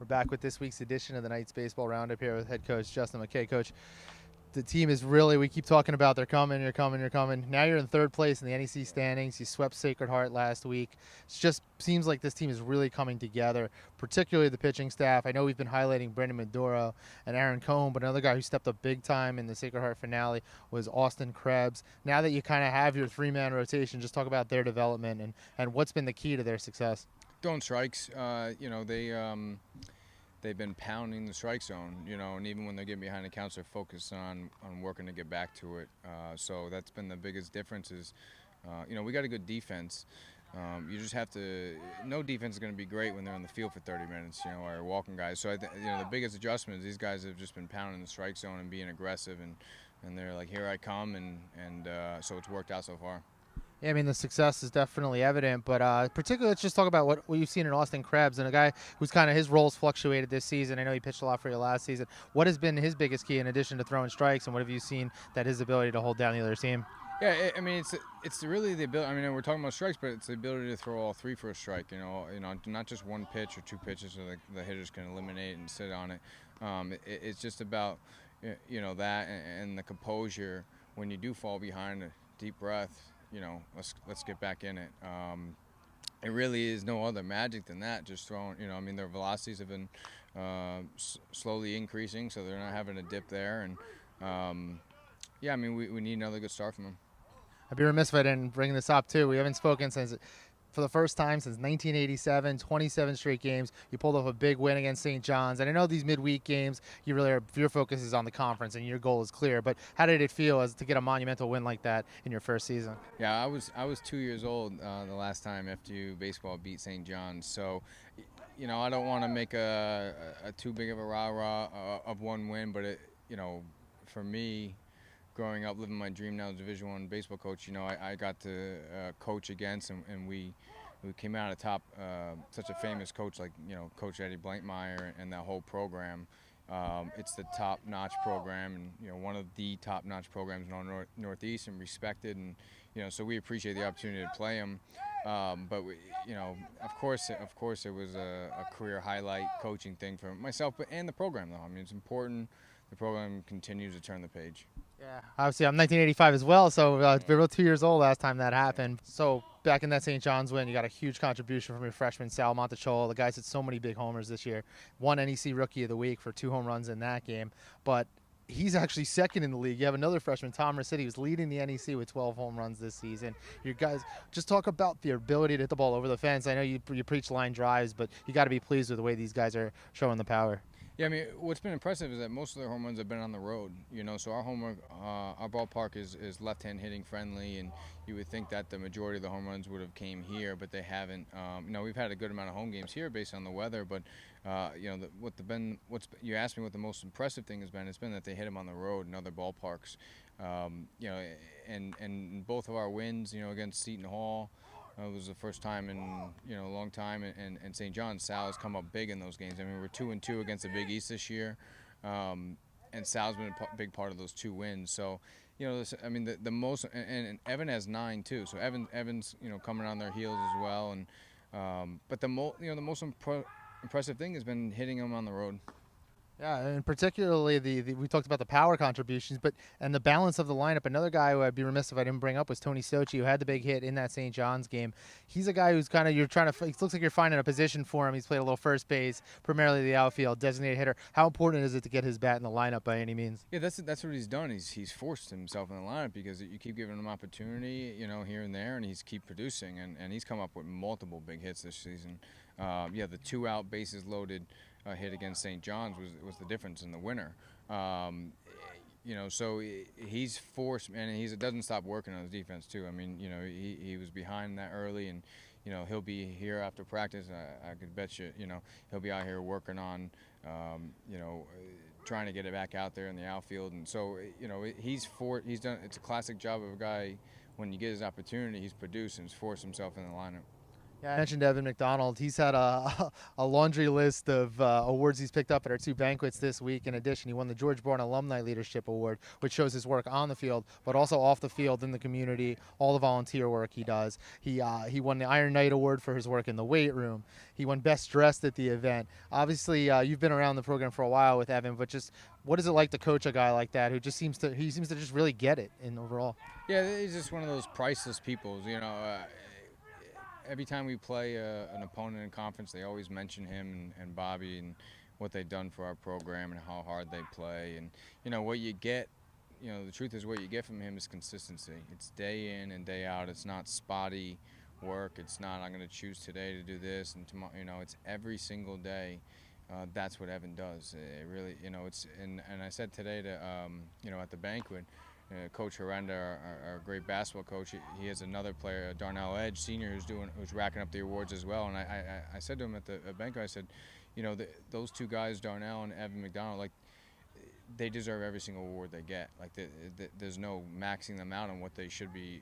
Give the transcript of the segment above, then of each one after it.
back with this week's edition of the Knights Baseball Roundup here with head coach Justin McKay. Coach, the team is really, we keep talking about they're coming, you're coming, you're coming. Now you're in third place in the NEC standings. You swept Sacred Heart last week. It just seems like this team is really coming together, particularly the pitching staff. I know we've been highlighting Brendan Maduro and Aaron Cohn, but another guy who stepped up big time in the Sacred Heart finale was Austin Crabbe. Now that you kind of have your three-man rotation, just talk about their development and what's been the key to their success. Throwing strikes, they've been pounding the strike zone, and even when they get behind the counts, they're focused on working to get back to it. So that's been the biggest difference is, we got a good defense. You just have to, no defense is going to be great when they're on the field for 30 minutes, or walking guys. So, the biggest adjustment is these guys have just been pounding the strike zone and being aggressive, and they're like, here I come, and so it's worked out so far. Yeah, I mean, the success is definitely evident, but particularly let's just talk about what you've seen in Austin Crabbe, and a guy who's kind of his roles fluctuated this season. I know he pitched a lot for you last season. What has been his biggest key in addition to throwing strikes, and what have you seen that his ability to hold down the other team? Yeah, I mean, it's really the ability. I mean, we're talking about strikes, but it's the ability to throw all three for a strike. Not just one pitch or two pitches so the hitters can eliminate and sit on it. It's just about that and the composure when you do fall behind. A deep breath. Let's get back in it. It really is no other magic than that. Just throwing. Their velocities have been slowly increasing, so they're not having a dip there. And we need another good start from them. I'd be remiss if I didn't bring this up, too. We haven't spoken for the first time since 1987, 27 straight games. You pulled off a big win against St. John's. And I know these midweek games, your focus is on the conference and your goal is clear. But how did it feel to get a monumental win like that in your first season? Yeah, I was 2 years old the last time FDU baseball beat St. John's. So, I don't want to make a too big of a rah-rah of one win. But, for me, growing up, living my dream now as a Division I baseball coach, I got to coach against, and we came out of top such a famous coach like, Coach Eddie Blankmeyer and that whole program. It's the top-notch program and, one of the top-notch programs in our Northeast and respected. And, so we appreciate the opportunity to play them. But, of course it was a career highlight coaching thing for myself and the program, though. I mean, it's important. The program continues to turn the page. Yeah, obviously I'm 1985 as well, so we were 2 years old last time that happened. So back in that St. John's win, you got a huge contribution from your freshman, Sal Thomas. The guy's hit so many big homers this year. Won NEC Rookie of the Week for 2 home runs in that game. But he's actually second in the league. You have another freshman, Tom Rossetti, who's leading the NEC with 12 home runs this season. You guys, just talk about the ability to hit the ball over the fence. I know you preach line drives, but you got to be pleased with the way these guys are showing the power. Yeah, I mean, what's been impressive is that most of their home runs have been on the road. So our ballpark is left-hand hitting friendly, and you would think that the majority of the home runs would have came here, but they haven't. We've had a good amount of home games here based on the weather, but you asked me what the most impressive thing has been. It's been that they hit them on the road in other ballparks. And both of our wins, against Seton Hall. It was the first time in a long time, and St. John's, Sal has come up big in those games. I mean, we're 2-2 against the Big East this year, and Sal's been a big part of those 2 wins. So, the most, and Evan has 9 too. So Evan's coming on their heels as well, and but the most impressive thing has been hitting them on the road. Yeah, and particularly we talked about the power contributions, and the balance of the lineup. Another guy who I'd be remiss if I didn't bring up was Tony Sochi, who had the big hit in that St. John's game. He's a guy who's kind of it looks like you're finding a position for him. He's played a little first base, primarily the outfield, designated hitter. How important is it to get his bat in the lineup by any means? Yeah, that's what he's done. He's forced himself in the lineup because you keep giving him opportunity, here and there, and he's keep producing, and he's come up with multiple big hits this season. The 2-out bases loaded hit against St. John's was the difference in the winner. So he's forced, and he doesn't stop working on his defense too. I mean, he was behind that early, and he'll be here after practice. I could bet you, he'll be out here working on, trying to get it back out there in the outfield. And so, he's done. It's a classic job of a guy when you get his opportunity, he's produced and he's forced himself in the lineup. Yeah, I mentioned Devon McDonald. He's had a laundry list of awards he's picked up at our two banquets this week. In addition, he won the George Bourne Alumni Leadership Award, which shows his work on the field, but also off the field in the community, all the volunteer work he does. He won the Iron Knight Award for his work in the weight room. He won Best Dressed at the event. Obviously, you've been around the program for a while with Evan, but just what is it like to coach a guy like that who just seems to just really get it in overall? Yeah, he's just one of those priceless people. Every time we play an opponent in conference, they always mention him and Bobby and what they've done for our program and how hard they play. And what you get, the truth is what you get from him is consistency. It's day in and day out. It's not spotty work. It's not I'm going to choose today to do this and tomorrow. It's every single day. That's what Evan does. It really, it's and I said today to at the banquet. Coach Horrenda, our great basketball coach, he has another player, Darnell Edge, senior, who's racking up the awards as well. And I said to him at the banquet, I said, those two guys, Darnell and Evan McDonald, like they deserve every single award they get. Like there's no maxing them out on what they should be.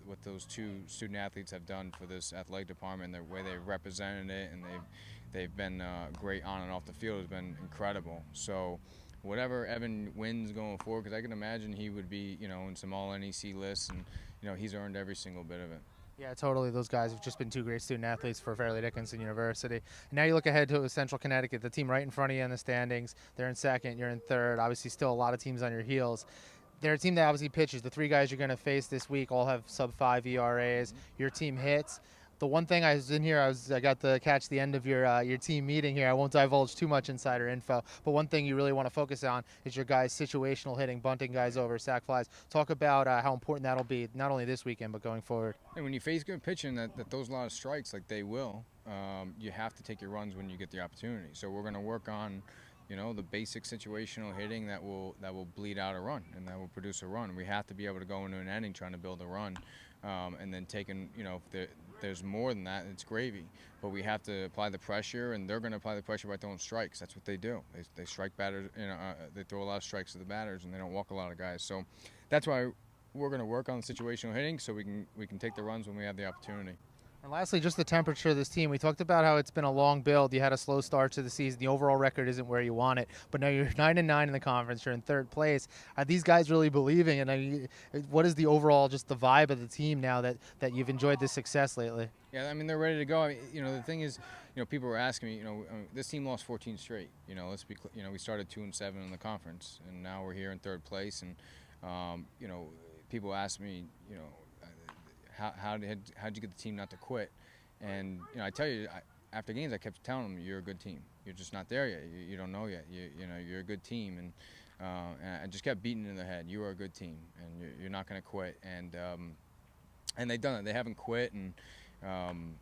What those two student athletes have done for this athletic department, the way they've represented it, and they've been great on and off the field has been incredible. So. Whatever Evan wins going forward, because I can imagine he would be, in some all-NEC lists, and, he's earned every single bit of it. Yeah, totally. Those guys have just been two great student athletes for Fairleigh Dickinson University. And now you look ahead to Central Connecticut, the team right in front of you in the standings. They're in second, you're in third. Obviously, still a lot of teams on your heels. They're a team that obviously pitches. The three guys you're going to face this week all have sub-5 ERAs. Your team hits. The one thing I was in here, I got to catch the end of your team meeting here. I won't divulge too much insider info, but one thing you really want to focus on is your guys' situational hitting, bunting guys over, sac flies. Talk about how important that'll be, not only this weekend, but going forward. And when you face good pitching that throws a lot of strikes, like they will, you have to take your runs when you get the opportunity. So we're going to work on, the basic situational hitting that will bleed out a run and that will produce a run. We have to be able to go into an inning trying to build a run, and then taking, if there's more than that, it's gravy. But we have to apply the pressure, and they're going to apply the pressure by throwing strikes. That's what they do. They strike batters. They throw a lot of strikes to the batters, and they don't walk a lot of guys. So that's why we're going to work on situational hitting, so we can take the runs when we have the opportunity. And lastly, just the temperature of this team. We talked about how it's been a long build. You had a slow start to the season. The overall record isn't where you want it. But now you're 9-9 in the conference. You're in third place. Are these guys really believing? And what is the overall, just the vibe of the team now that you've enjoyed this success lately? Yeah, they're ready to go. The thing is, people were asking me, this team lost 14 straight. Let's be, we started 2-7 in the conference, and now we're here in third place. And, people ask me, how'd you get the team not to quit? And I tell you, after games, I kept telling them, you're a good team. You're just not there yet. You don't know yet. You're a good team, and I just kept beating it in their head. You are a good team, and you're not going to quit. And they've done it. They haven't quit, and I'm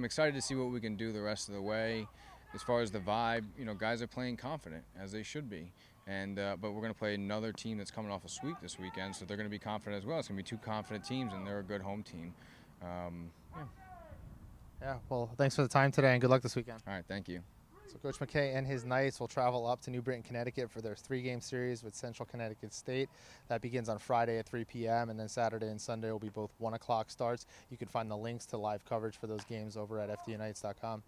excited to see what we can do the rest of the way. As far as the vibe, guys are playing confident, as they should be. And but we're going to play another team that's coming off a sweep this weekend, so they're going to be confident as well. It's going to be two confident teams, and they're a good home team. Yeah, well, thanks for the time today, and good luck this weekend. All right, thank you. So Coach McKay and his Knights will travel up to New Britain, Connecticut for their 3-game series with Central Connecticut State. That begins on Friday at 3 p.m., and then Saturday and Sunday will be both 1 o'clock starts. You can find the links to live coverage for those games over at fdunites.com.